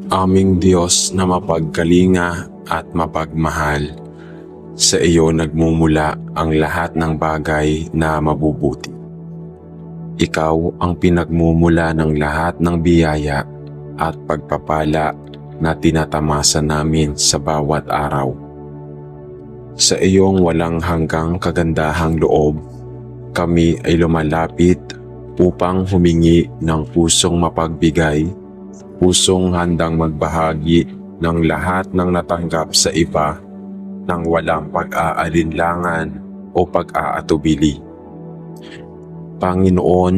Aming Diyos na mapagkalinga at mapagmahal, sa iyo nagmumula ang lahat ng bagay na mabubuti. Ikaw ang pinagmumula ng lahat ng biyaya at pagpapala na tinatamasa namin sa bawat araw. Sa iyong walang hanggang kagandahang loob, kami ay lumalapit upang humingi ng pusong mapagbigay, pusong handang magbahagi ng lahat ng natanggap sa iba nang walang pag-aalinlangan o pag-aatubili. Panginoon,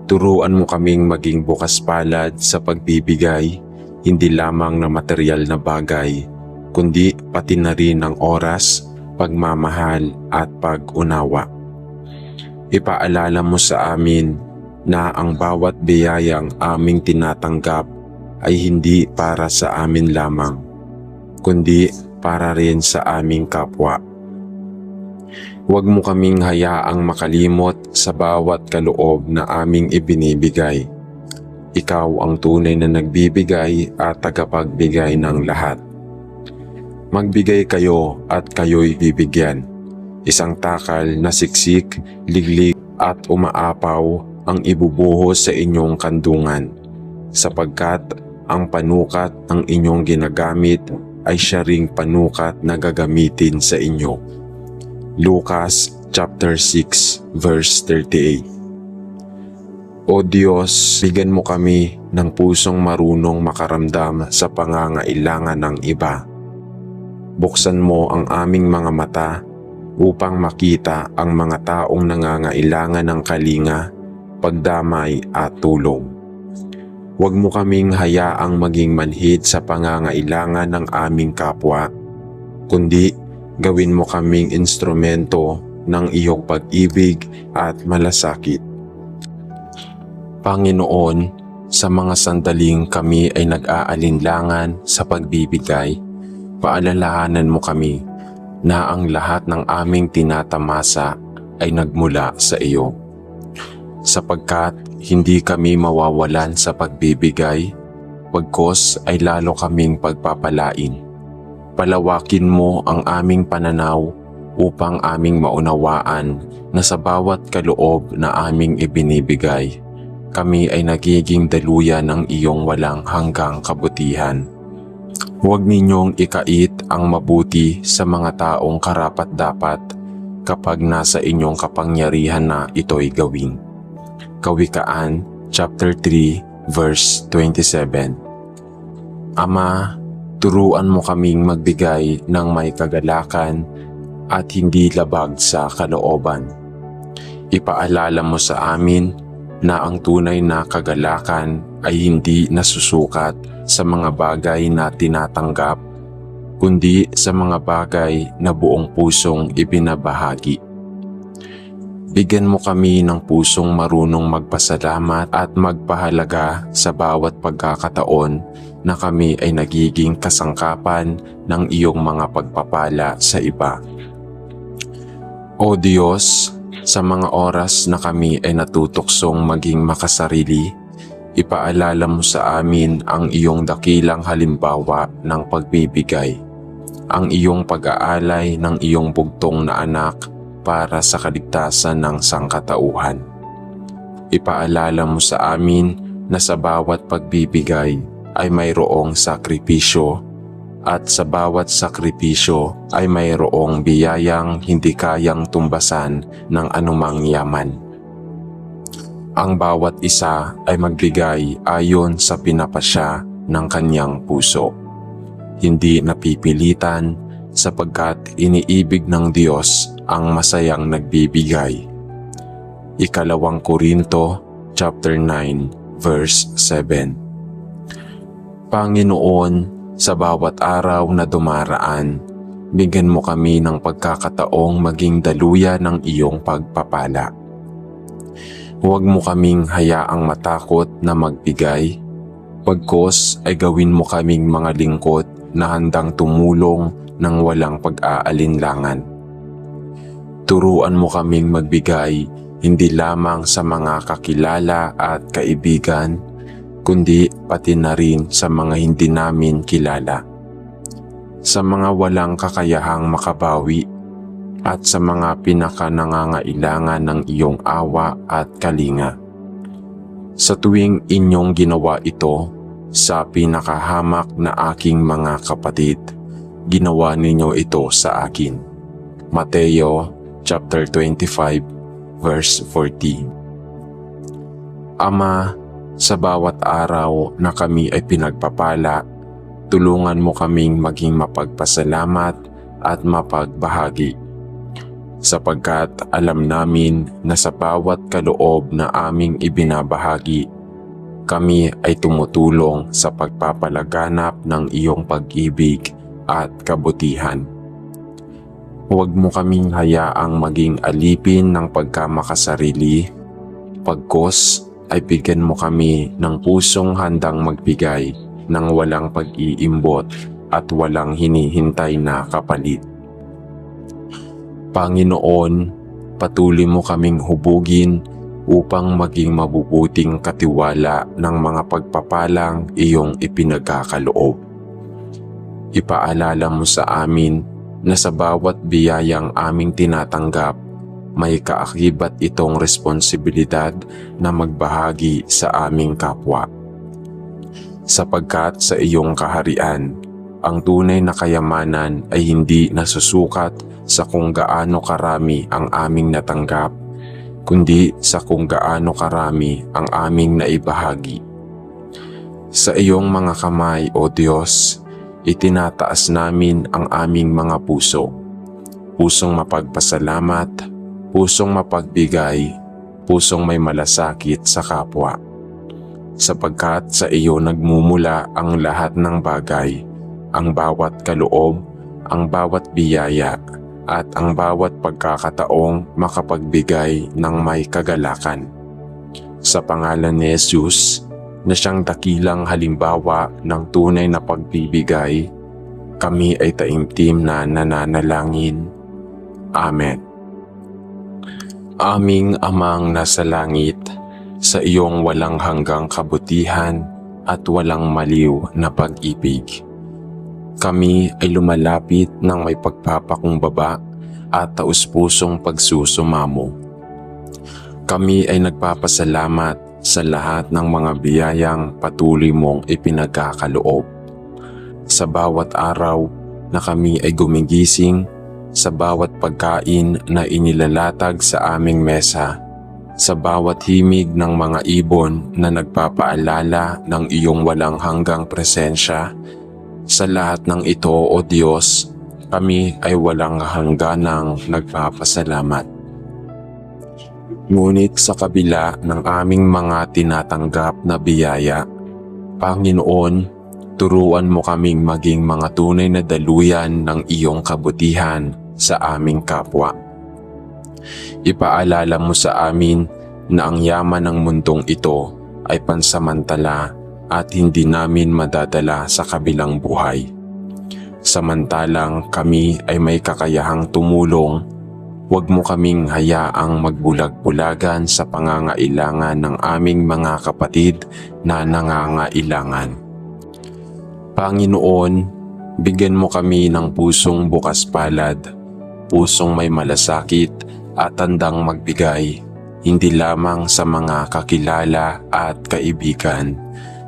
turuan mo kaming maging bukas palad sa pagbibigay, hindi lamang ng material na bagay, kundi pati na rin ng oras, pagmamahal at pag-unawa. Ipaalala mo sa amin na ang bawat biyayang aming tinatanggap ay hindi para sa amin lamang, kundi para rin sa aming kapwa. Huwag mo kaming hayaang makalimot sa bawat kaloob na aming ibinibigay. Ikaw ang tunay na nagbibigay at tagapagbigay ng lahat. Magbigay kayo at kayo'y bibigyan. Isang takal na siksik, liglig at umaapaw ang ibubuhos sa inyong kandungan, sapagkat ang panukat ng inyong ginagamit ay siya ring panukat na gagamitin sa inyo. Lucas chapter 6 verse 38. O Diyos, bigyan mo kami ng pusong marunong makaramdam sa pangangailangan ng iba. Buksan mo ang aming mga mata upang makita ang mga taong nangangailangan ng kalinga, pagdamay at tulong. Huwag mo kaming hayaang maging manhid sa pangangailangan ng aming kapwa, kundi gawin mo kaming instrumento ng iyong pag-ibig at malasakit. Panginoon, sa mga sandaling kami ay nag-aalinlangan sa pagbibigay, paalalahanan mo kami na ang lahat ng aming tinatamasa ay nagmula sa iyo. Sapagkat hindi kami mawawalan sa pagbibigay, pagkos ay lalo kaming pagpapalain. Palawakin mo ang aming pananaw upang aming maunawaan na sa bawat kaloob na aming ibinibigay, kami ay nagiging daluyan ng iyong walang hanggang kabutihan. Huwag ninyong ikait ang mabuti sa mga taong karapat-dapat kapag nasa inyong kapangyarihan na ito'y gawin. Kawikaan chapter 3 verse 27. Ama, turuan mo kaming magbigay ng may kagalakan at hindi labag sa kalooban. Ipaalala mo sa amin na ang tunay na kagalakan ay hindi nasusukat sa mga bagay na tinatanggap, kundi sa mga bagay na buong pusong ibinabahagi. Bigyan mo kami ng pusong marunong magpasalamat at magpahalaga sa bawat pagkakataon na kami ay nagiging kasangkapan ng iyong mga pagpapala sa iba. O Diyos, sa mga oras na kami ay natutuksong maging makasarili, ipaalala mo sa amin ang iyong dakilang halimbawa ng pagbibigay, ang iyong pag-aalay ng iyong bugtong na anak para sa kaligtasan ng sangkatauhan. Ipaalala mo sa amin na sa bawat pagbibigay ay mayroong sakripisyo at sa bawat sakripisyo ay mayroong biyayang hindi kayang tumbasan ng anumang yaman. Ang bawat isa ay magbigay ayon sa pinapasya ng kanyang puso, hindi napipilitan, sapagkat iniibig ng Diyos ang masayang nagbibigay. Ikalawang Korinto chapter 9 verse 7. Panginoon, sa bawat araw na dumaraan, bigyan mo kami ng pagkakataong maging daluyan ng iyong pagpapala. Huwag mo kaming hayaang matakot na magbigay, pagkos ay gawin mo kaming mga lingkod na handang tumulong ng walang pag-aalinlangan. Turuan mo kaming magbigay hindi lamang sa mga kakilala at kaibigan, kundi pati na rin sa mga hindi namin kilala. Sa mga walang kakayahang makabawi at sa mga pinakanangangailangan ng iyong awa at kalinga. Sa tuwing inyong ginawa ito sa pinakahamak na aking mga kapatid, ginawa ninyo ito sa akin. Mateo chapter 25 verse 40. Ama, sa bawat araw na kami ay pinagpapala, tulungan mo kaming maging mapagpasalamat at mapagbahagi. Sapagkat alam namin na sa bawat kaloob na aming ibinabahagi, kami ay tumutulong sa pagpapalaganap ng iyong pag-ibig at kabutihan. Huwag mo kaming hayaang maging alipin ng pagkamakasarili, pagkos ay bigyan mo kami ng pusong handang magbigay ng walang pag-iimbot at walang hinihintay na kapalit. Panginoon, patuloy mo kaming hubugin upang maging mabubuting katiwala ng mga pagpapalang iyong ipinagkakaloob. Ipaalala mo sa amin na sa bawat biyayang aming tinatanggap, may kaakibat itong responsibilidad na magbahagi sa aming kapwa. Sapagkat sa iyong kaharian, ang tunay na kayamanan ay hindi nasusukat sa kung gaano karami ang aming natanggap, kundi sa kung gaano karami ang aming naibahagi. Sa iyong mga kamay, O Diyos, itinataas namin ang aming mga puso. Pusong mapagpasalamat, pusong mapagbigay, pusong may malasakit sa kapwa. Sapagkat sa iyo nagmumula ang lahat ng bagay, ang bawat kaloob, ang bawat biyaya, at ang bawat pagkakataong makapagbigay ng may kagalakan. Sa pangalan ni Jesus, na siyang dakilang halimbawa ng tunay na pagbibigay, kami ay taimtim na nananalangin. Amen. Aming Amang nasa langit, sa iyong walang hanggang kabutihan at walang maliw na pag-ibig, kami ay lumalapit ng may pagpapakumbaba at taus-pusong pagsusumamo. Kami ay nagpapasalamat sa lahat ng mga biyayang patuloy mong ipinagkakaloob. Sa bawat araw na kami ay gumigising, sa bawat pagkain na inilalatag sa aming mesa, sa bawat himig ng mga ibon na nagpapaalala ng iyong walang hanggang presensya, sa lahat ng ito, O Diyos, kami ay walang hangganang nagpapasalamat. Ngunit sa kabila ng aming mga tinatanggap na biyaya, Panginoon, turuan mo kaming maging mga tunay na daluyan ng iyong kabutihan sa aming kapwa. Ipaalala mo sa amin na ang yaman ng mundong ito ay pansamantala at hindi namin madadala sa kabilang buhay. Samantalang kami ay may kakayahang tumulong, huwag mo kaming hayaang magbulag-bulagan sa pangangailangan ng aming mga kapatid na nangangailangan. Panginoon, bigyan mo kami ng pusong bukas palad, pusong may malasakit at tandang magbigay, hindi lamang sa mga kakilala at kaibigan,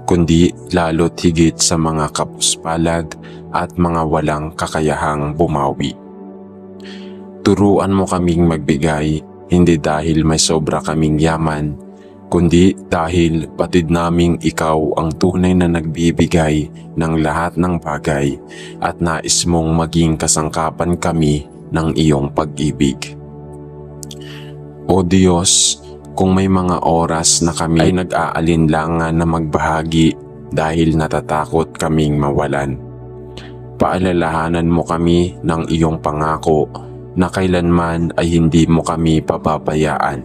kundi lalo't higit sa mga kapuspalad at mga walang kakayahang bumawi. Turuan mo kaming magbigay, hindi dahil may sobra kaming yaman, kundi dahil batid naming ikaw ang tunay na nagbibigay ng lahat ng bagay at nais mong maging kasangkapan kami ng iyong pag-ibig. O Diyos, kung may mga oras na kami ay nag-aalinlangan na magbahagi dahil natatakot kaming mawalan, paalalahanan mo kami ng iyong pangako na kailanman ay hindi mo kami pababayaan.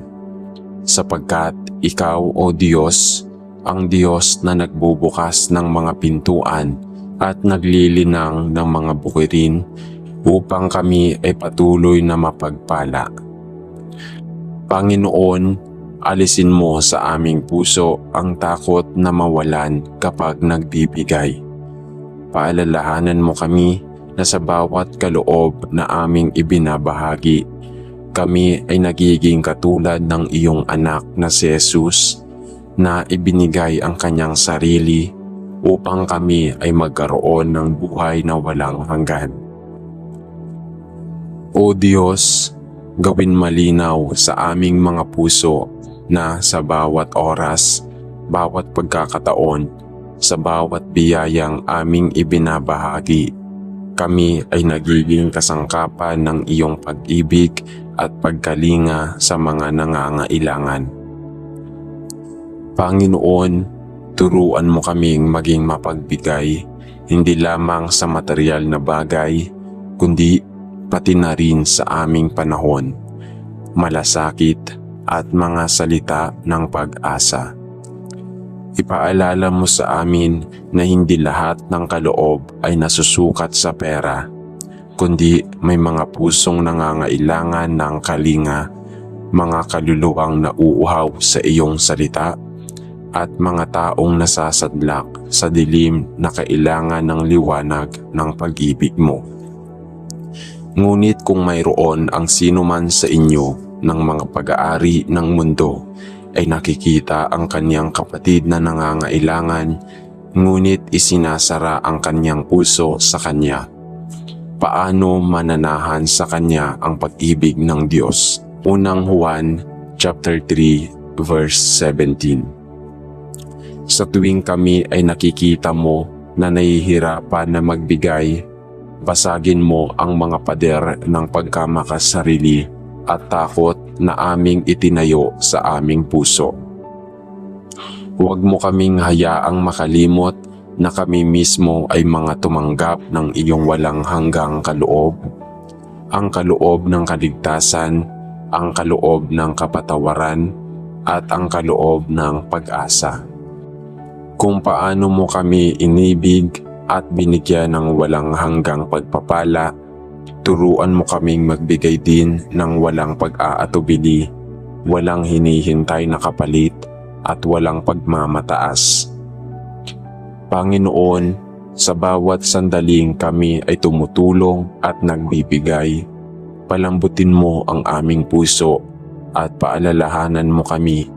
Sapagkat ikaw, O Diyos, ang Diyos na nagbubukas ng mga pintuan at naglilinang ng mga bukirin upang kami ay patuloy na mapagpala. Panginoon, Alisin mo sa aming puso ang takot na mawalan kapag nagbibigay. Paalalahanan mo kami na sa bawat kaloob na aming ibinabahagi, kami ay nagiging katulad ng iyong anak na si Jesus na ibinigay ang kanyang sarili upang kami ay magkaroon ng buhay na walang hanggan. O Diyos, gawin malinaw sa aming mga puso na sa bawat oras, bawat pagkakataon, sa bawat biyayang aming ibinabahagi, kami ay nagiging kasangkapan ng iyong pag-ibig at pagkalinga sa mga nangangailangan. Panginoon, turuan mo kaming maging mapagbigay, hindi lamang sa material na bagay, kundi pati na rin sa aming panahon, malasakit at mga salita ng pag-asa. Ipaalala mo sa amin na hindi lahat ng kaloob ay nasusukat sa pera, kundi may mga pusong nangangailangan ng kalinga, mga kaluluwang nauuhaw sa iyong salita, at mga taong nasasadlak sa dilim na kailangan ng liwanag ng pag-ibig mo. Ngunit kung mayroon ang sino man sa inyo ng mga pag-aari ng mundo ay nakikita ang kanyang kapatid na nangangailangan, ngunit isinasara ang kanyang puso sa kanya, paano mananahan sa kanya ang pag-ibig ng Diyos? Unang Juan chapter 3 verse 17. Sa tuwing kami ay nakikita mo na nahihirapan na magbigay, basagin mo ang mga pader ng pagkamakasarili at takot na aming itinayo sa aming puso. Huwag mo kaming hayaang makalimot na kami mismo ay mga tumanggap ng iyong walang hanggang kaloob, ang kaloob ng kaligtasan, ang kaloob ng kapatawaran, at ang kaloob ng pag-asa. Kung paano mo kami inibig at binigyan ng walang hanggang pagpapala, turuan mo kaming magbigay din ng walang pag-aatubili, walang hinihintay na kapalit, at walang pagmamataas. Panginoon, sa bawat sandaling kami ay tumutulong at nagbibigay, palambutin mo ang aming puso at paalalahanan mo kami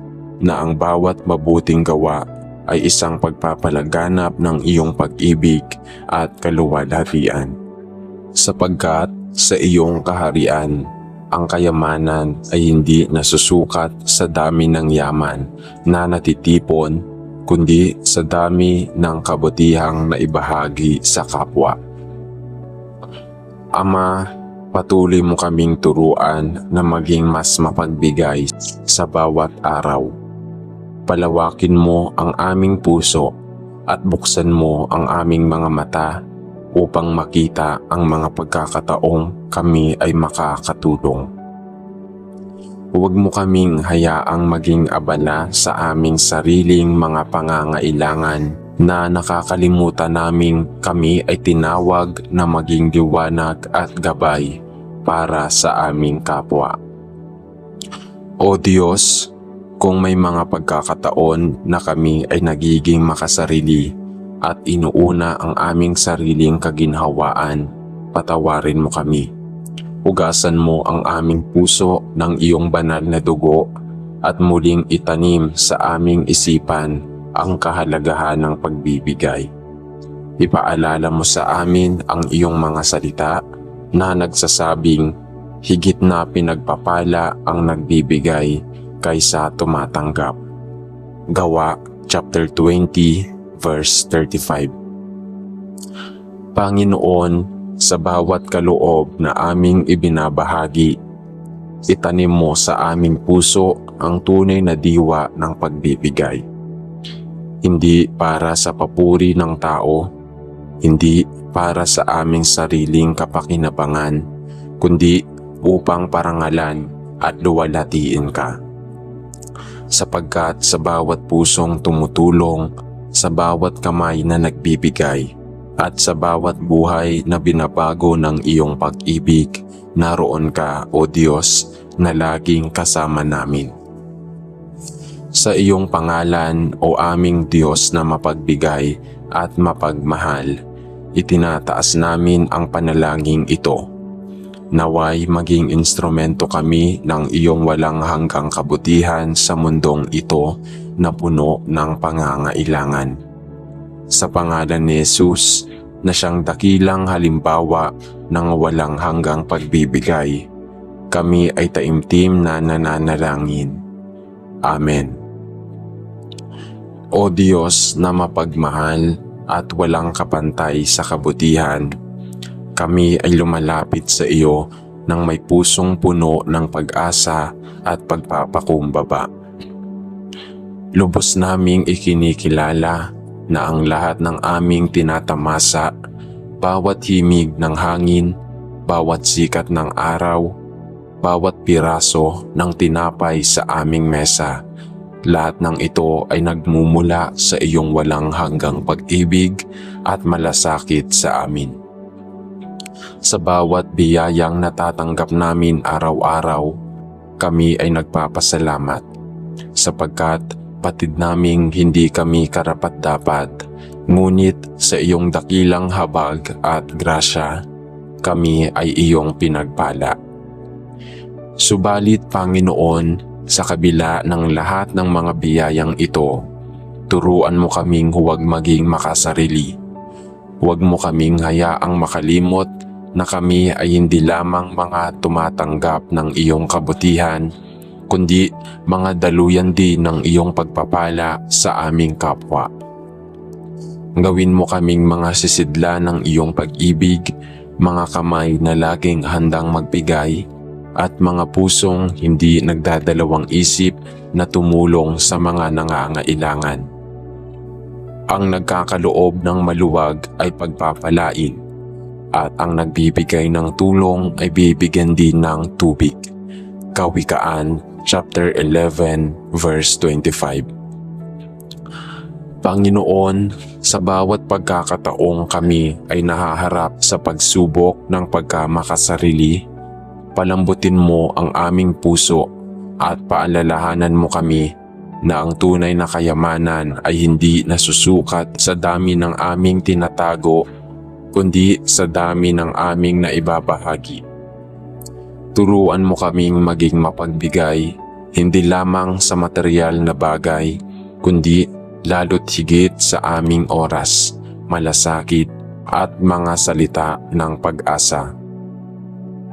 na ang bawat mabuting gawa ay isang pagpapalaganap ng iyong pag-ibig at kaluwalhatian. Sapagkat sa iyong kaharian, ang kayamanan ay hindi nasusukat sa dami ng yaman na natitipon, kundi sa dami ng kabutihang naibahagi sa kapwa. Ama, patuloy mo kaming turuan na maging mas mapagbigay sa bawat araw. Palawakin mo ang aming puso at buksan mo ang aming mga mata upang makita ang mga pagkakataong kami ay makakatulong. Huwag mo kaming hayaang maging abala sa aming sariling mga pangangailangan na nakakalimutan naming kami ay tinawag na maging liwanag at gabay para sa aming kapwa. O Diyos, kung may mga pagkakataon na kami ay nagiging makasarili at inuuna ang aming sariling kaginhawaan, patawarin mo kami. Hugasan mo ang aming puso ng iyong banal na dugo at muling itanim sa aming isipan ang kahalagahan ng pagbibigay. Ipaalala mo sa amin ang iyong mga salita na nagsasabing higit na pinagpapala ang nagbibigay kaysa tumatanggap. Gawa chapter 20 verse 35. Panginoon, sa bawat kaloob na aming ibinabahagi, itanim mo sa aming puso ang tunay na diwa ng pagbibigay. Hindi para sa papuri ng tao, hindi para sa aming sariling kapakinabangan, kundi upang parangalan at luwalhatiin ka. Sapagkat sa bawat pusong tumutulong, sa bawat kamay na nagbibigay, at sa bawat buhay na binabago ng iyong pag-ibig, naroon ka, O Diyos, na laging kasama namin. Sa iyong pangalan, o aming Diyos na mapagbigay at mapagmahal, itinataas namin ang panalangin ito. Naway maging instrumento kami ng iyong walang hanggang kabutihan sa mundong ito na puno ng pangangailangan. Sa pangalan ni Jesus, na siyang dakilang halimbawa ng walang hanggang pagbibigay, kami ay taimtim na nananalangin. Amen. O Diyos na mapagmahal at walang kapantay sa kabutihan, kami ay lumalapit sa iyo ng may pusong puno ng pag-asa at pagpapakumbaba. Lubos naming ikinikilala na ang lahat ng aming tinatamasa, bawat himig ng hangin, bawat sikat ng araw, bawat piraso ng tinapay sa aming mesa, lahat ng ito ay nagmumula sa iyong walang hanggang pag-ibig at malasakit sa amin. Sa bawat biyayang natatanggap namin araw-araw, kami ay nagpapasalamat sapagkat patid naming hindi kami karapat-dapat, ngunit sa iyong dakilang habag at grasya, kami ay iyong pinagpala. Subalit Panginoon, sa kabila ng lahat ng mga biyayang ito, turuan mo kaming huwag maging makasarili. Huwag mo kaming hayaang makalimot na kami ay hindi lamang mga tumatanggap ng iyong kabutihan, kundi mga daluyan din ng iyong pagpapala sa aming kapwa. Gawin mo kaming mga sisidla ng iyong pag-ibig, mga kamay na laging handang magbigay, at mga pusong hindi nagdadalawang isip na tumulong sa mga nangangailangan. Ang nagkakaloob ng maluwag ay pagpapalain, at ang nagbibigay ng tulong ay bibigyan din ng tubig. Kawikaan chapter 11 verse 25. Panginoon, sa bawat pagkakataong kami ay nahaharap sa pagsubok ng pagkamakasarili, palambutin mo ang aming puso at paalalahanan mo kami na ang tunay na kayamanan ay hindi nasusukat sa dami ng aming tinatago, kundi sa dami ng aming naibabahagi. Turuan mo kaming maging mapagbigay, hindi lamang sa material na bagay, kundi lalo't higit sa aming oras, malasakit at mga salita ng pag-asa.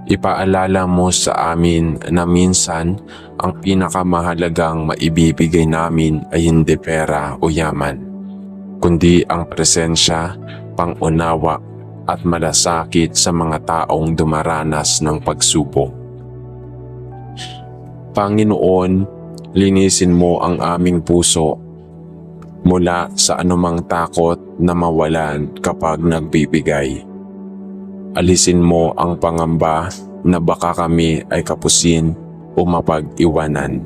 Ipaalala mo sa amin na minsan ang pinakamahalagang maibibigay namin ay hindi pera o yaman, kundi ang presensya, pangunawa at malasakit sa mga taong dumaranas ng pagsubok. Panginoon, linisin mo ang aming puso mula sa anumang takot na mawalan kapag nagbibigay. Alisin mo ang pangamba na baka kami ay kapusin o mapag-iwanan.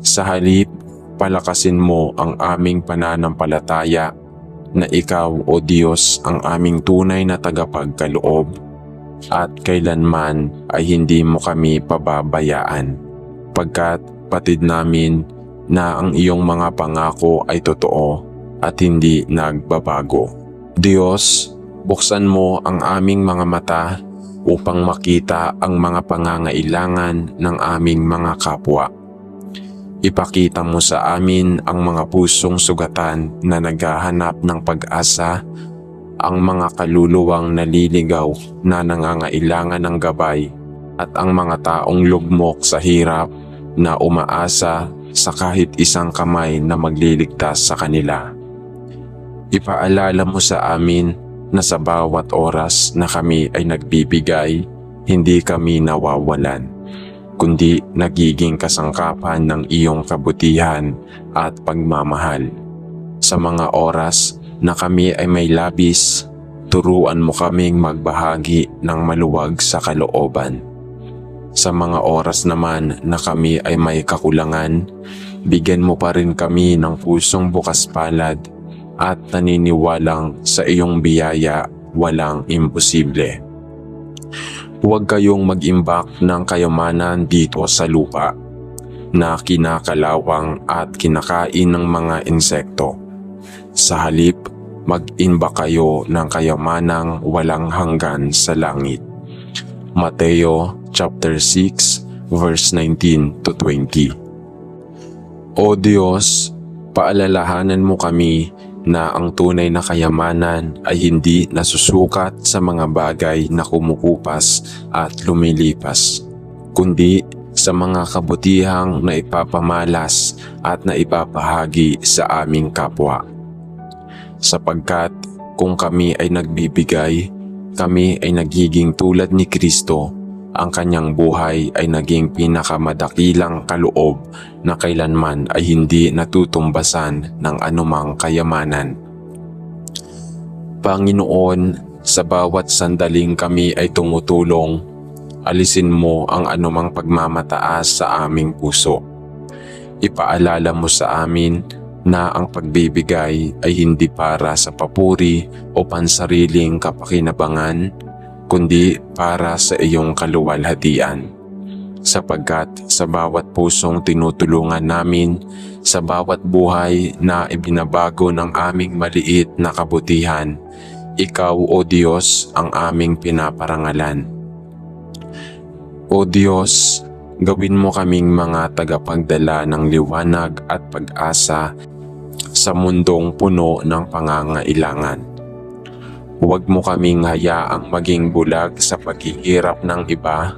Sa halip, palakasin mo ang aming pananampalataya na ikaw, o Diyos, ang aming tunay na tagapagkaloob at kailanman ay hindi mo kami pababayaan, pagkat patid namin na ang iyong mga pangako ay totoo at hindi nagbabago. Diyos, buksan mo ang aming mga mata upang makita ang mga pangangailangan ng aming mga kapwa. Ipakita mo sa amin ang mga pusong sugatan na naghahanap ng pag-asa, ang mga kaluluwang naliligaw na nangangailangan ng gabay, at ang mga taong lugmok sa hirap na umaasa sa kahit isang kamay na magliligtas sa kanila. Ipaalala mo sa amin na sa bawat oras na kami ay nagbibigay, hindi kami nawawalan, kundi nagiging kasangkapan ng iyong kabutihan at pagmamahal. Sa mga oras na kami ay may labis, turuan mo kaming magbahagi ng maluwag sa kalooban. Sa mga oras naman na kami ay may kakulangan, bigyan mo pa rin kami ng pusong bukas palad at naniniwalang sa iyong biyaya walang imposible. Huwag kayong mag-imbak ng kayamanan dito sa lupa. na kinakalawang at kinakain ng mga insekto. Sa halip, mag-inba kayo ng kayamanang walang hanggan sa langit. Mateo chapter 6 verse 19 to 20. O Diyos, paalalahanan mo kami na ang tunay na kayamanan ay hindi nasusukat sa mga bagay na kumukupas at lumilipas, kundi sa mga kabutihang na ipapamalas at na ipapahagi sa aming kapwa. Sapagkat kung kami ay nagbibigay, kami ay nagiging tulad ni Kristo. Ang kanyang buhay ay naging pinakamadakilang kaloob na kailanman ay hindi natutumbasan ng anumang kayamanan. Panginoon, sa bawat sandaling kami ay tumutulong, alisin mo ang anumang pagmamataas sa aming puso. Ipaalala mo sa amin na ang pagbibigay ay hindi para sa papuri o pansariling kapakinabangan, kundi para sa iyong kaluwalhatian. Sapagkat sa bawat pusong tinutulungan namin, sa bawat buhay na ibinabago ng aming maliit na kabutihan, Ikaw, O Diyos, ang aming pinaparangalan. O Diyos, gawin mo kaming mga tagapagdala ng liwanag at pag-asa sa mundong puno ng pangangailangan. Huwag mo kaming hayaang maging bulag sa paghihirap ng iba,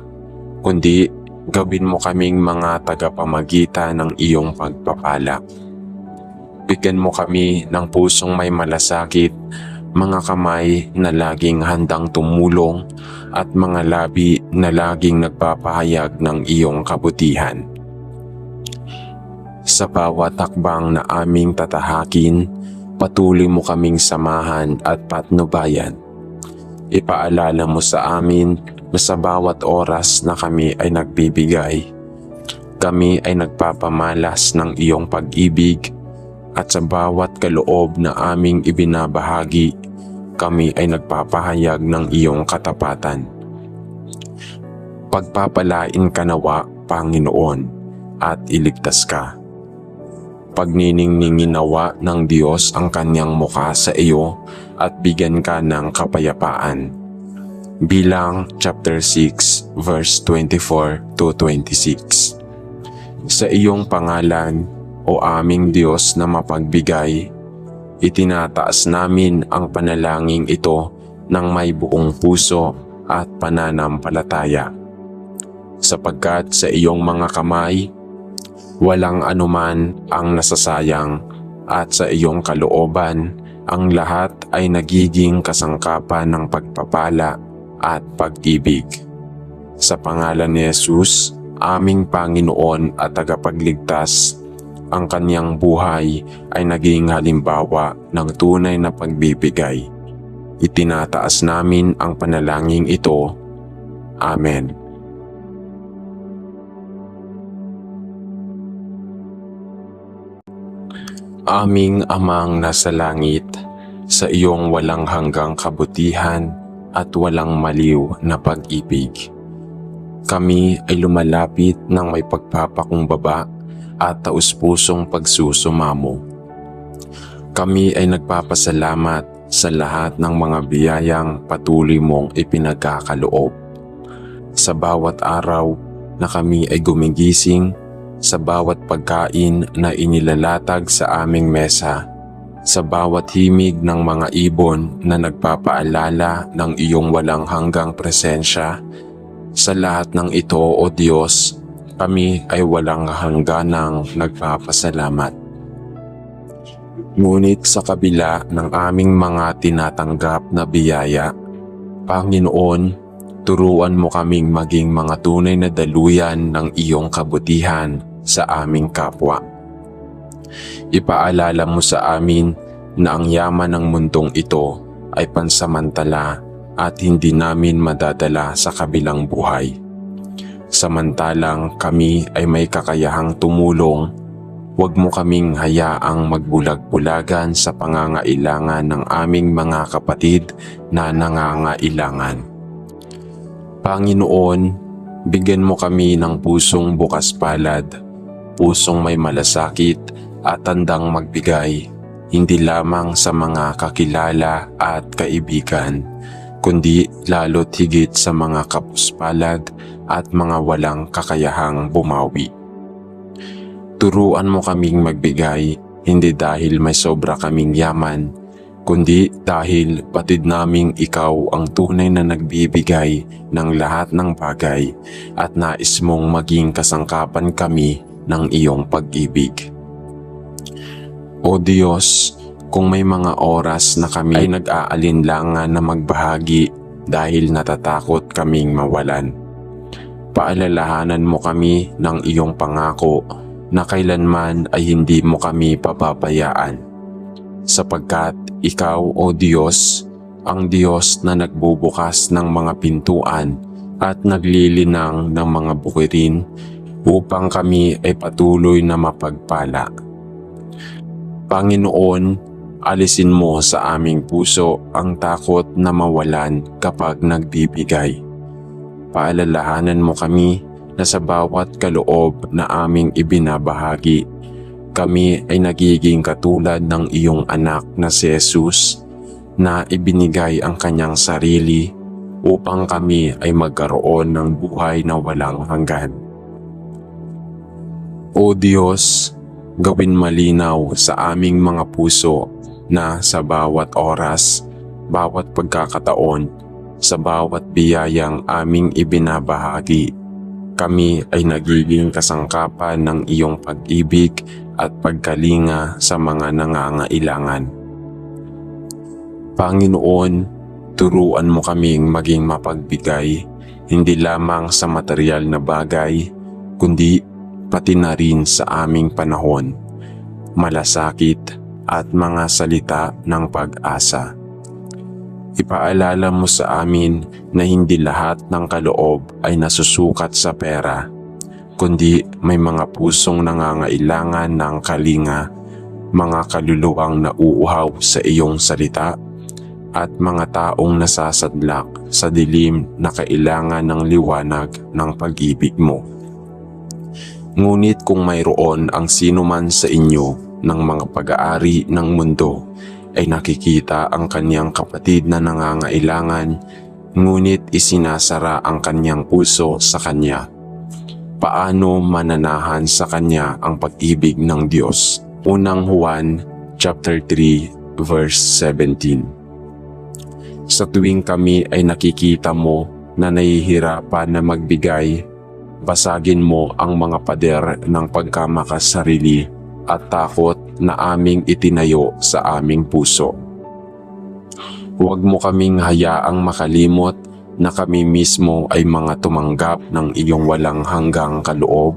kundi gawin mo kaming mga tagapamagitan ng iyong pagpapala. Bigyan mo kami ng pusong may malasakit, mga kamay na laging handang tumulong, at mga labi na laging nagpapahayag ng iyong kabutihan. Sa bawat hakbang na aming tatahakin, patuloy mo kaming samahan at patnubayan. Ipaalala mo sa amin na sa bawat oras na kami ay nagbibigay, kami ay nagpapamalas ng iyong pag-ibig, at sa bawat kaloob na aming ibinabahagi, kami ay nagpapahayag ng iyong katapatan. Pagpapalain ka nawa, Panginoon, at iligtas ka. Pagniningning nawa ng Diyos ang kanyang mukha sa iyo at bigyan ka ng kapayapaan. Bilang chapter 6 verse 24 to 26. Sa iyong pangalan, O aming Diyos na mapagbigay, itinataas namin ang panalangin ito ng may buong puso at pananampalataya. Sapagkat sa iyong mga kamay, walang anuman ang nasasayang, at sa iyong kalooban, ang lahat ay nagiging kasangkapan ng pagpapala at pag-ibig. Sa pangalan ni Jesus, aming Panginoon at tagapagligtas, ang kanyang buhay ay naging halimbawa ng tunay na pagbibigay. Itinataas namin ang panalangin ito. Amen. Aming Amang nasa langit, sa iyong walang hanggang kabutihan at walang maliw na pag-ibig, kami ay lumalapit ng may pagpapakumbaba at taus-pusong pagsusumamo. Kami ay nagpapasalamat sa lahat ng mga biyayang patuloy mong ipinagkakaloob. Sa bawat araw na kami ay gumigising, sa bawat pagkain na inilalatag sa aming mesa, sa bawat himig ng mga ibon na nagpapaalala ng iyong walang hanggang presensya, sa lahat ng ito, O Diyos, kami ay walang hangganang nagpapasalamat. Ngunit sa kabila ng aming mga tinatanggap na biyaya, Panginoon, turuan mo kaming maging mga tunay na daluyan ng iyong kabutihan sa aming kapwa. Ipaalala mo sa amin na ang yaman ng mundong ito ay pansamantala at hindi namin madadala sa kabilang buhay. Samantalang kami ay may kakayahang tumulong, huwag mo kaming hayaang magbulag-bulagan sa pangangailangan ng aming mga kapatid na nangangailangan. Panginoon, bigyan mo kami ng pusong bukas palad pusong may malasakit at handang magbigay, hindi lamang sa mga kakilala at kaibigan, kundi lalo't higit sa mga kapuspalad at mga walang kakayahang bumawi. Turuan mo kaming magbigay, hindi dahil may sobra kaming yaman, kundi dahil batid naming ikaw ang tunay na nagbibigay ng lahat ng bagay at nais mong maging kasangkapan kami ng iyong pag-ibig. O Diyos, kung may mga oras na kami ay nag-aalinlangan na magbahagi dahil natatakot kaming mawalan, paalalahanan mo kami ng iyong pangako na kailanman ay hindi mo kami pababayaan, sapagkat ikaw, O Diyos, ang Diyos na nagbubukas ng mga pintuan at naglilinang ng mga bukirin upang kami ay patuloy na mapagpala. Panginoon, alisin mo sa aming puso ang takot na mawalan kapag nagbibigay. Paalalahanan mo kami na sa bawat kaloob na aming ibinabahagi, kami ay nagiging katulad ng iyong anak na si Jesus na ibinigay ang kanyang sarili upang kami ay magkaroon ng buhay na walang hanggan. O Diyos, gawin malinaw sa aming mga puso na sa bawat oras, bawat pagkakataon, sa bawat biyayang aming ibinabahagi, kami ay nagiging kasangkapan ng iyong pag-ibig at pagkalinga sa mga nangangailangan. Panginoon, turuan mo kaming maging mapagbigay, hindi lamang sa material na bagay, kundi pati na rin sa aming panahon, malasakit at mga salita ng pag-asa. Ipaalala mo sa amin na hindi lahat ng kaloob ay nasusukat sa pera, kundi may mga pusong nangangailangan ng kalinga, mga kaluluwang nauuhaw sa iyong salita, at mga taong nasasadlak sa dilim na kailangan ng liwanag ng pag-ibig mo. Ngunit kung mayroon ang sinuman sa inyo ng mga pag-aari ng mundo, ay nakikita ang kanyang kapatid na nangangailangan, ngunit isinasara ang kanyang puso sa kanya. Paano mananahan sa kanya ang pag-ibig ng Diyos? Unang Juan chapter 3 verse 17. Sa tuwing kami ay nakikita mo na nahihirapan na magbigay, basagin mo ang mga pader ng pagkamakasarili at takot na aming itinayo sa aming puso. Huwag mo kaming hayaang makalimot na kami mismo ay mga tumanggap ng iyong walang hanggang kaloob,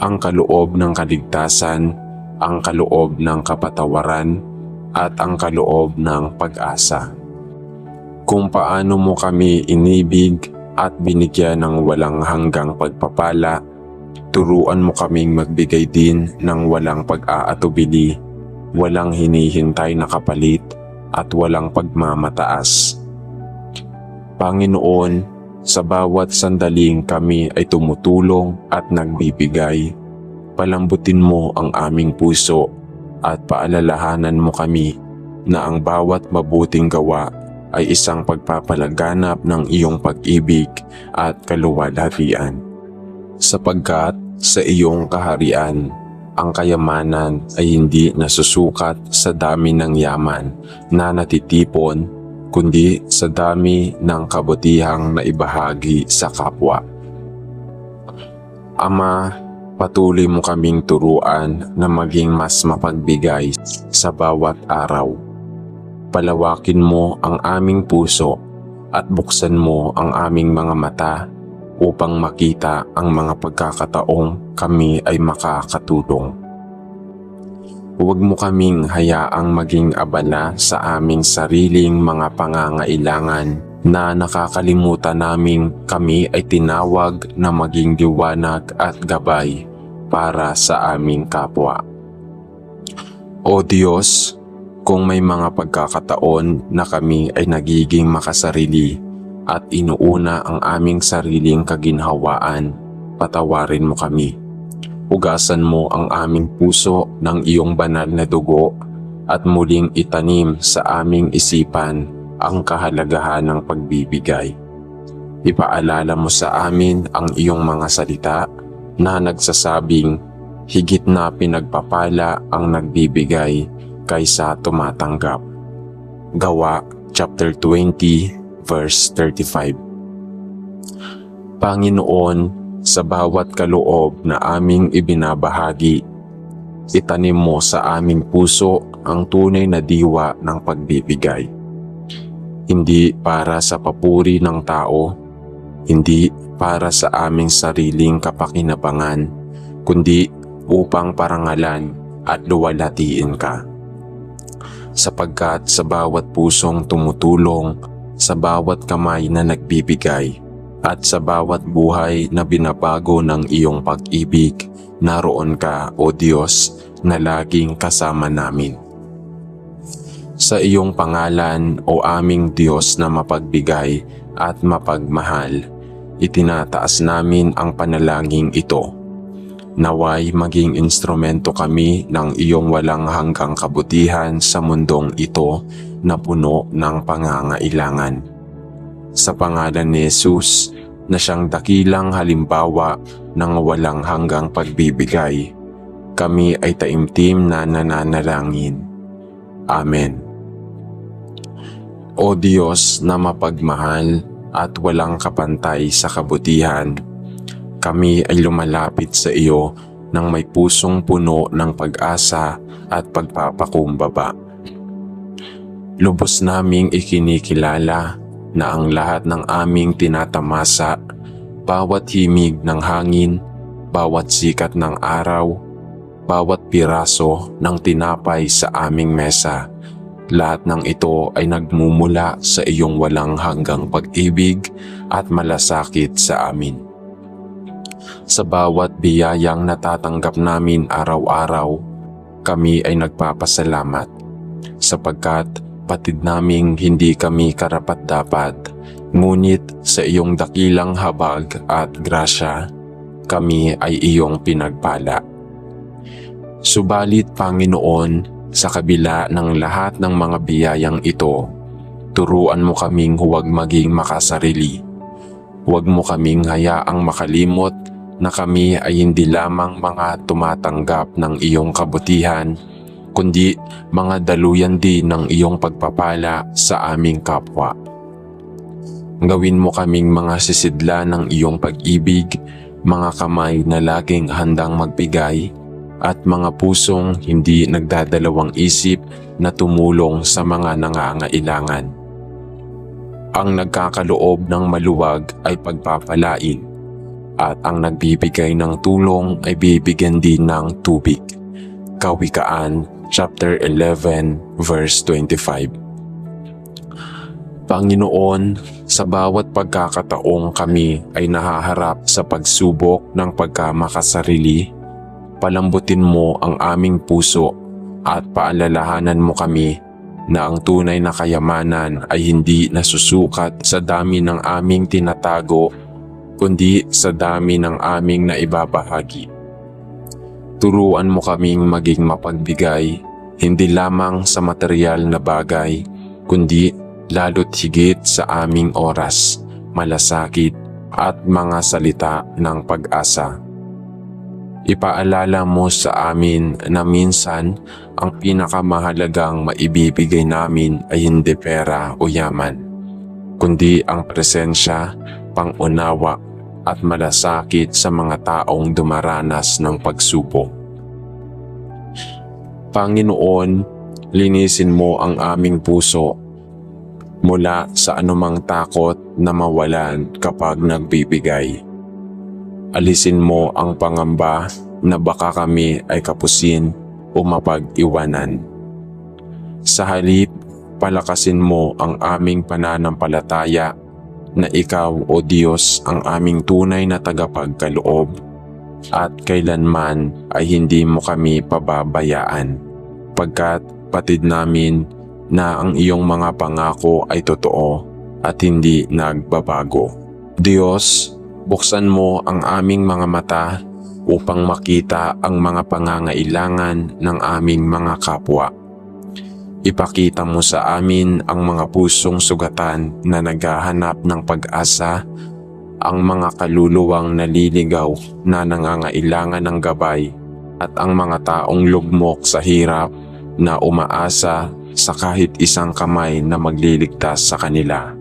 ang kaloob ng kaligtasan, ang kaloob ng kapatawaran, at ang kaloob ng pag-asa. Kung paano mo kami inibig at binigyan ng walang hanggang pagpapala, turuan mo kaming magbigay din ng walang pag-aatubili, walang hinihintay na kapalit, at walang pagmamataas. Panginoon, sa bawat sandaling kami ay tumutulong at nagbibigay, palambutin mo ang aming puso at paalalahanan mo kami na ang bawat mabuting gawa ay isang pagpapalaganap ng iyong pag-ibig at kaluwalhatian. Sapagkat sa iyong kaharian, ang kayamanan ay hindi nasusukat sa dami ng yaman na natitipon, kundi sa dami ng kabutihang naibahagi sa kapwa. Ama, patuloy mo kaming turuan na maging mas mapagbigay sa bawat araw. Palawakin mo ang aming puso at buksan mo ang aming mga mata upang makita ang mga pagkakataong kami ay makakatulong. Huwag mo kaming hayaang maging abala sa aming sariling mga pangangailangan na nakakalimutan naming kami ay tinawag na maging liwanag at gabay para sa aming kapwa. O Diyos, kung may mga pagkakataon na kami ay nagiging makasarili at inuuna ang aming sariling kaginhawaan, patawarin mo kami. Hugasan mo ang aming puso ng iyong banal na dugo at muling itanim sa aming isipan ang kahalagahan ng pagbibigay. Ipaalala mo sa amin ang iyong mga salita na nagsasabing higit na pinagpapala ang nagbibigay kaysa tumatanggap. Gawa chapter 20 verse 35. Panginoon, sa bawat kaloob na aming ibinabahagi, itanim mo sa aming puso ang tunay na diwa ng pagbibigay. Hindi para sa papuri ng tao, hindi para sa aming sariling kapakinabangan, kundi upang parangalan at luwalhatiin ka. Sapagkat sa bawat pusong tumutulong, sa bawat kamay na nagbibigay, at sa bawat buhay na binabago ng iyong pag-ibig, naroon ka, O Diyos, na laging kasama namin. Sa iyong pangalan, O aming Diyos na mapagbigay at mapagmahal, itinataas namin ang panalangin ito. Naway maging instrumento kami ng iyong walang hanggang kabutihan sa mundong ito na puno ng pangangailangan. Sa pangalan ni Jesus na siyang dakilang halimbawa ng walang hanggang pagbibigay, kami ay taimtim na nananalangin. Amen. O Diyos na mapagmahal at walang kapantay sa kabutihan, kami ay lumalapit sa iyo ng may pusong puno ng pag-asa at pagpapakumbaba. Lubos naming ikinikilala na ang lahat ng aming tinatamasa, bawat himig ng hangin, bawat sikat ng araw, bawat piraso ng tinapay sa aming mesa, lahat ng ito ay nagmumula sa iyong walang hanggang pag-ibig at malasakit sa amin. Sa bawat biyayang natatanggap namin araw-araw, kami ay nagpapasalamat sapagkat patid naming hindi kami karapat-dapat, ngunit sa iyong dakilang habag at grasya, kami ay iyong pinagpala. Subalit Panginoon, sa kabila ng lahat ng mga biyayang ito, turuan mo kaming huwag maging makasarili. Huwag mo kaming hayaang makalimot na kami ay hindi lamang mga tumatanggap ng iyong kabutihan, kundi mga daluyan din ng iyong pagpapala sa aming kapwa. Gawin mo kaming mga sisidla ng iyong pag-ibig, mga kamay na laging handang magbigay, at mga pusong hindi nagdadalawang isip na tumulong sa mga nangangailangan. Ang nagkakaloob ng maluwag ay pagpapalain, at ang nagbibigay ng tulong ay bibigyan din ng tubig. Kawikaan chapter 11 verse 25. Panginoon, sa bawat pagkakataong kami ay nahaharap sa pagsubok ng pagkamakasarili, palambutin mo ang aming puso at paalalahanan mo kami na ang tunay na kayamanan ay hindi nasusukat sa dami ng aming tinatago, kundi sa dami ng aming naibabahagi. Turuan mo kaming maging mapagbigay, hindi lamang sa material na bagay, kundi lalo't higit sa aming oras, malasakit at mga salita ng pag-asa. Ipaalala mo sa amin na minsan ang pinakamahalagang maibibigay namin ay hindi pera o yaman, kundi ang presensya, pangunawa at malasakit sa mga taong dumaranas ng pagsubok. Panginoon, linisin mo ang aming puso mula sa anumang takot na mawalan kapag nagbibigay. Alisin mo ang pangamba na baka kami ay kapusin o mapag-iwanan. Sa halip, palakasin mo ang aming pananampalataya na ikaw, O Diyos, ang aming tunay na tagapagkaloob at kailanman ay hindi mo kami pababayaan, pagkat patid namin na ang iyong mga pangako ay totoo at hindi nagbabago. Diyos, buksan mo ang aming mga mata upang makita ang mga pangangailangan ng aming mga kapwa. Ipakita mo sa amin ang mga pusong sugatan na naghahanap ng pag-asa, ang mga kaluluwang naliligaw na nangangailangan ng gabay, at ang mga taong lugmok sa hirap na umaasa sa kahit isang kamay na magliligtas sa kanila.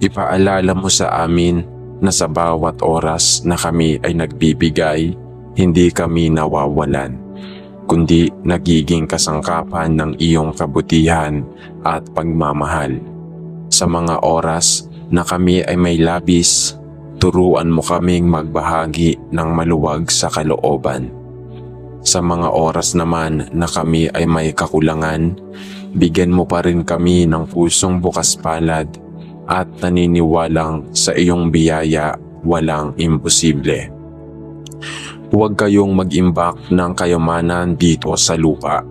Ipaalala mo sa amin na sa bawat oras na kami ay nagbibigay, hindi kami nawawalan, kundi nagiging kasangkapan ng iyong kabutihan at pagmamahal. Sa mga oras na kami ay may labis, turuan mo kaming magbahagi ng maluwag sa kalooban. Sa mga oras naman na kami ay may kakulangan, bigyan mo pa rin kami ng pusong bukas palad at naniniwalang sa iyong biyaya walang imposible. Huwag kayong mag-imbak ng kayamanan dito sa lupa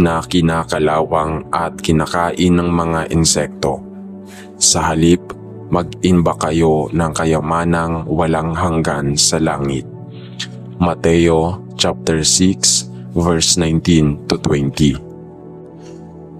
na kinakalawang at kinakain ng mga insekto. Sa halip, mag-imbak kayo ng kayamanang walang hanggan sa langit. Mateo chapter 6 verse 19 to 20.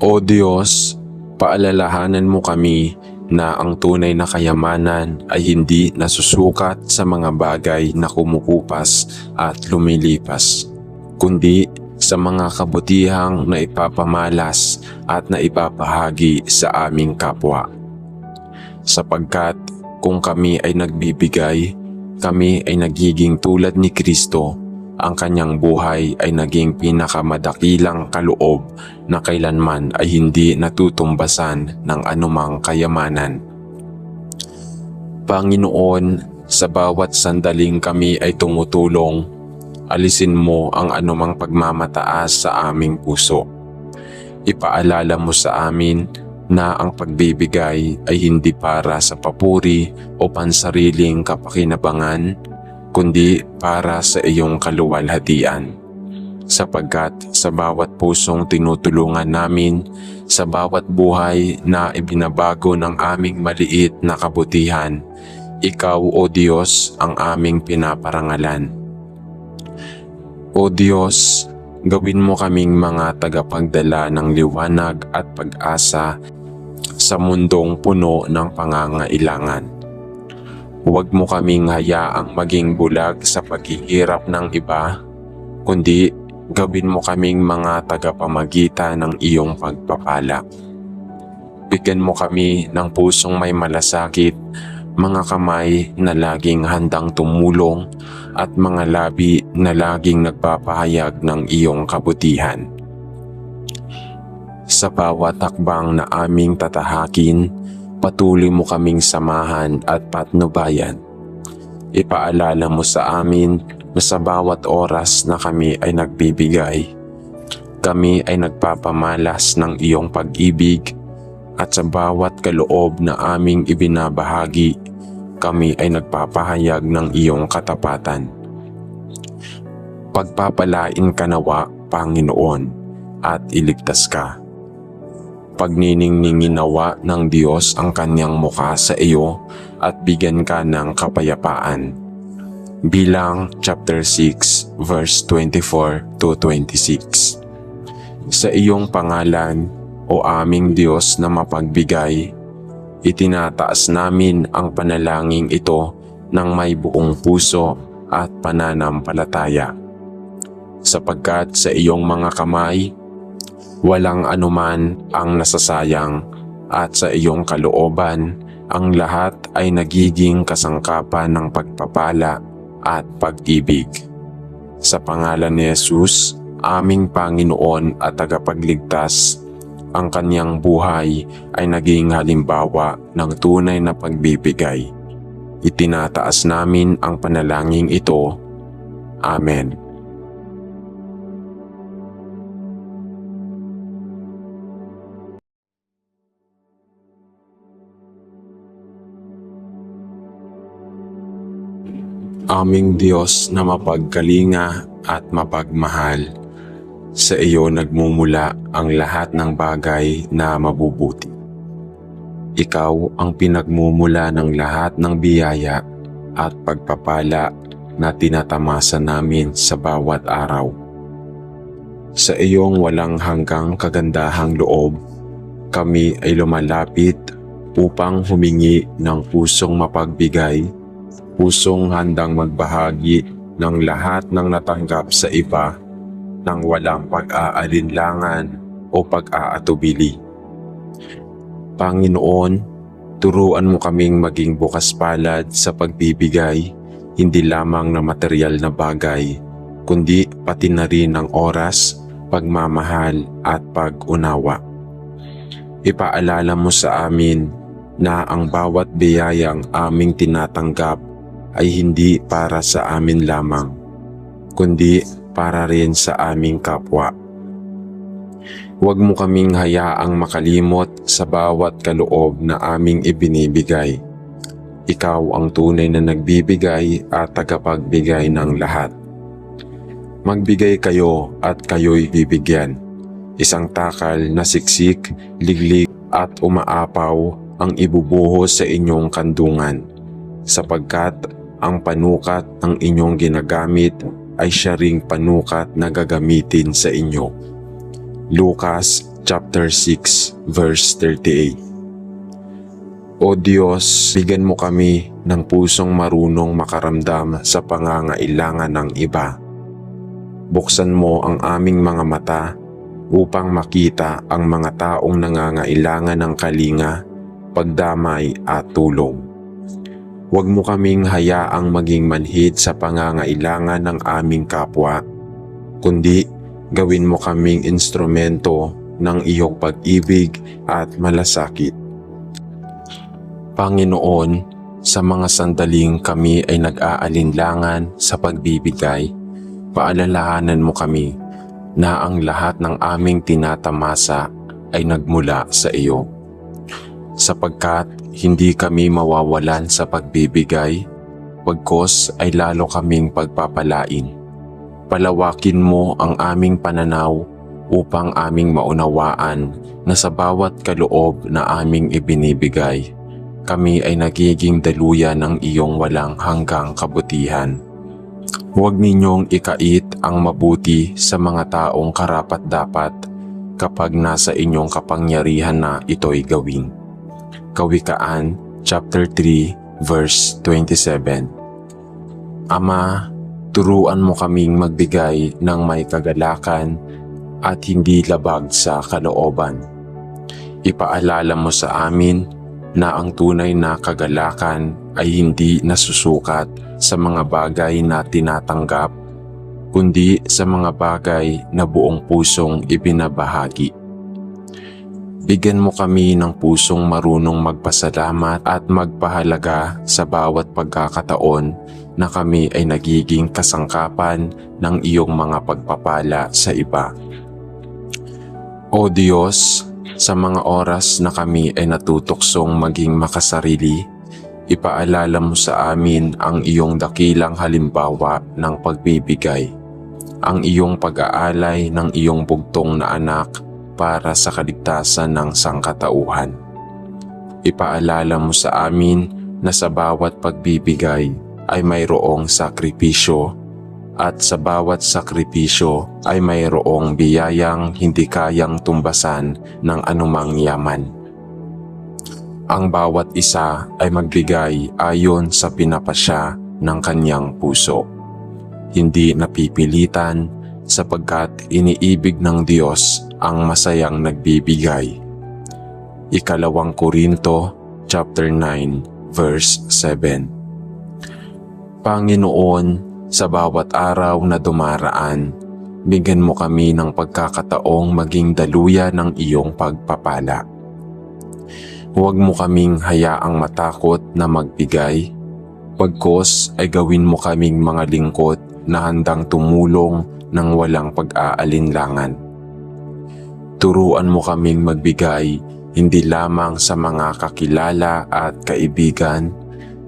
O Diyos, paalalahanan mo kami na ang tunay na kayamanan ay hindi nasusukat sa mga bagay na kumukupas at lumilipas, kundi sa mga kabutihang na ipapamalas at na ipapahagi sa aming kapwa. Sapagkat kung kami ay nagbibigay, kami ay nagiging tulad ni Kristo. Ang kanyang buhay ay naging pinakamadakilang kaloob na kailanman ay hindi natutumbasan ng anumang kayamanan. Panginoon, sa bawat sandaling kami ay tumutulong, alisin mo ang anumang pagmamataas sa aming puso. Ipaalala mo sa amin na ang pagbibigay ay hindi para sa papuri o pansariling kapakinabangan, kundi para sa iyong kaluwalhatian. Sapagkat sa bawat pusong tinutulungan namin, sa bawat buhay na ibinabago ng aming maliit na kabutihan, Ikaw, O Diyos, ang aming pinaparangalan. O Diyos, gawin mo kaming mga tagapagdala ng liwanag at pag-asa sa mundong puno ng pangangailangan. Huwag mo kaming hayaang maging bulag sa paghihirap ng iba, kundi gawin mo kaming mga tagapamagitan ng iyong pagpapala. Bigyan mo kami ng pusong may malasakit, mga kamay na laging handang tumulong, at mga labi na laging nagpapahayag ng iyong kabutihan. Sa bawat hakbang na aming tatahakin, patuloy mo kaming samahan at patnubayan. Ipaalala mo sa amin na sa bawat oras na kami ay nagbibigay, kami ay nagpapamalas ng iyong pag-ibig, at sa bawat kaloob na aming ibinabahagi, kami ay nagpapahayag ng iyong katapatan. Pagpapalain ka nawa, Panginoon, at iligtas ka. Pagniningning nawa ng Diyos ang kanyang mukha sa iyo at bigyan ka ng kapayapaan. Bilang chapter 6 verse 24 to 26. Sa iyong pangalan, O aming Diyos na mapagbigay, itinataas namin ang panalangin ito ng may buong puso at pananampalataya. Sapagkat sa iyong mga kamay, walang anuman ang nasasayang, at sa iyong kalooban, ang lahat ay nagiging kasangkapan ng pagpapala at pag-ibig. Sa pangalan ni Jesus, aming Panginoon at tagapagligtas, ang kanyang buhay ay naging halimbawa ng tunay na pagbibigay. Itinataas namin ang panalangin ito. Amen. Aming Diyos na mapagkalinga at mapagmahal, sa iyo nagmumula ang lahat ng bagay na mabubuti. Ikaw ang pinagmumula ng lahat ng biyaya at pagpapala na tinatamasa namin sa bawat araw. Sa iyong walang hanggang kagandahang loob, kami ay lumalapit upang humingi ng pusong mapagbigay, pusong handang magbahagi ng lahat ng natanggap sa iba nang walang pag-aalinlangan o pag-aatubili. Panginoon, turuan mo kaming maging bukas palad sa pagbibigay, hindi lamang ng material na bagay, kundi pati na rin ng oras, pagmamahal at pag-unawa. Ipaalala mo sa amin na ang bawat biyayang aming tinatanggap ay hindi para sa amin lamang, kundi para rin sa aming kapwa. Huwag mo kaming hayaang makalimot sa bawat kaloob na aming ibinibigay. Ikaw ang tunay na nagbibigay at tagapagbigay ng lahat. Magbigay kayo at kayo'y bibigyan. Isang takal na siksik, liglig at umaapaw ang ibubuhos sa inyong kandungan, sapagkat ang panukat ng inyong ginagamit ay siya ring panukat na gagamitin sa inyo. Lucas chapter 6 verse 38. O Diyos, bigyan mo kami ng pusong marunong makaramdam sa pangangailangan ng iba. Buksan mo ang aming mga mata upang makita ang mga taong nangangailangan ng kalinga, pagdamay at tulong. Huwag mo kaming hayaang maging manhid sa pangangailangan ng aming kapwa, kundi gawin mo kaming instrumento ng iyong pag-ibig at malasakit. Panginoon, sa mga sandaling kami ay nag-aalinlangan sa pagbibigay, paalalahanan mo kami na ang lahat ng aming tinatamasa ay nagmula sa iyo. Sapagkat hindi kami mawawalan sa pagbibigay, pagkos ay lalo kaming pagpapalain. Palawakin mo ang aming pananaw upang aming maunawaan na sa bawat kaloob na aming ibinibigay, kami ay nagiging daluyan ng iyong walang hanggang kabutihan. Huwag ninyong ikait ang mabuti sa mga taong karapat-dapat kapag nasa inyong kapangyarihan na ito'y gawin. Kawikaan chapter 3 verse 27. Ama, turuan mo kaming magbigay ng may kagalakan at hindi labag sa kalooban. Ipaalala mo sa amin na ang tunay na kagalakan ay hindi nasusukat sa mga bagay na tinatanggap, kundi sa mga bagay na buong pusong ibinabahagi. Bigyan mo kami ng pusong marunong magpasalamat at magpahalaga sa bawat pagkakataon na kami ay nagiging kasangkapan ng iyong mga pagpapala sa iba. O Diyos, sa mga oras na kami ay natutuksong maging makasarili, ipaalala mo sa amin ang iyong dakilang halimbawa ng pagbibigay, ang iyong pag-aalay ng iyong bugtong na anak para sa kaligtasan ng sangkatauhan. Ipaalala mo sa amin na sa bawat pagbibigay ay mayroong sakripisyo at sa bawat sakripisyo ay mayroong biyayang hindi kayang tumbasan ng anumang yaman. Ang bawat isa ay magbigay ayon sa pinapasya ng kanyang puso, hindi napipilitan, sapagkat iniibig ng Diyos ang masayang nagbibigay. Ikalawang Korinto chapter 9 verse 7. Panginoon, sa bawat araw na dumaraan, bigyan mo kami ng pagkakataong maging daluyan ng iyong pagpapala. Huwag mo kaming hayaang matakot na magbigay, pagkos ay gawin mo kaming mga lingkod na handang tumulong ng walang pag-aalinlangan. Turuan mo kaming magbigay hindi lamang sa mga kakilala at kaibigan,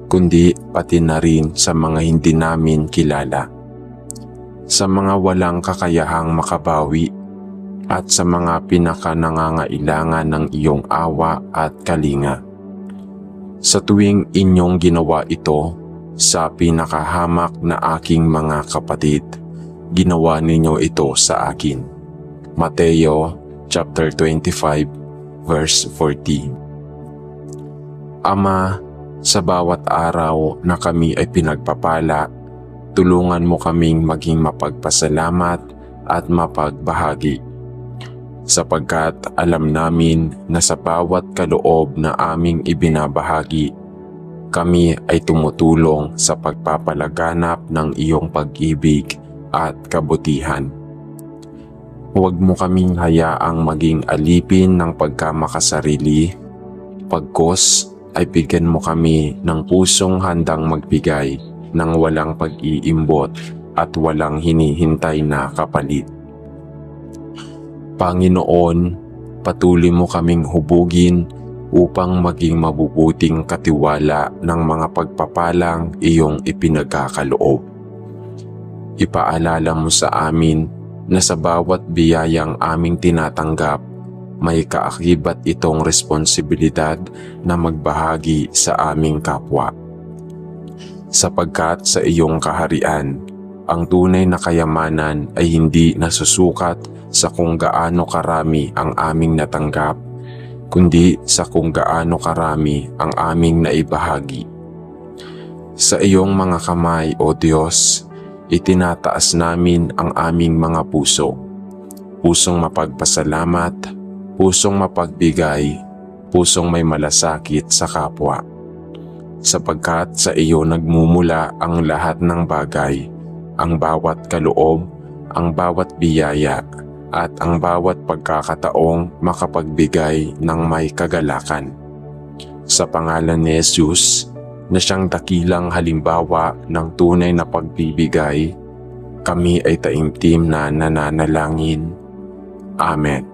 kundi pati na rin sa mga hindi namin kilala. Sa mga walang kakayahang makabawi at sa mga pinakanangangailangan ng iyong awa at kalinga. Sa tuwing inyong ginawa ito, sa pinakahamak na aking mga kapatid, ginawa ninyo ito sa akin. Mateo chapter 25 verse 14. Ama, sa bawat araw na kami ay pinagpapala, tulungan mo kaming maging mapagpasalamat at mapagbahagi. Sapagkat alam namin na sa bawat kaloob na aming ibinabahagi, kami ay tumutulong sa pagpapalaganap ng iyong pag-ibig at kabutihan. Huwag mo kaming hayaang maging alipin ng pagkamakasarili, pagkos ay bigyan mo kami ng pusong handang magbigay ng walang pag-iimbot at walang hinihintay na kapalit. Panginoon, patuloy mo kaming hubugin upang maging mabubuting katiwala ng mga pagpapalang iyong ipinagkakaloob. Ipaalala mo sa amin na sa bawat biyayang aming tinatanggap, may kaakibat itong responsibilidad na magbahagi sa aming kapwa. Sapagkat sa iyong kaharian, ang tunay na kayamanan ay hindi nasusukat sa kung gaano karami ang aming natanggap, kundi sa kung gaano karami ang aming naibahagi. Sa iyong mga kamay, O Diyos, itinataas namin ang aming mga puso. Pusong mapagpasalamat, pusong mapagbigay, pusong may malasakit sa kapwa. Sapagkat sa iyo nagmumula ang lahat ng bagay, ang bawat kaloob, ang bawat biyaya, at ang bawat pagkakataong makapagbigay ng may kagalakan. Sa pangalan ni Jesus, na siyang dakilang halimbawa ng tunay na pagbibigay, kami ay taimtim na nananalangin. Amen.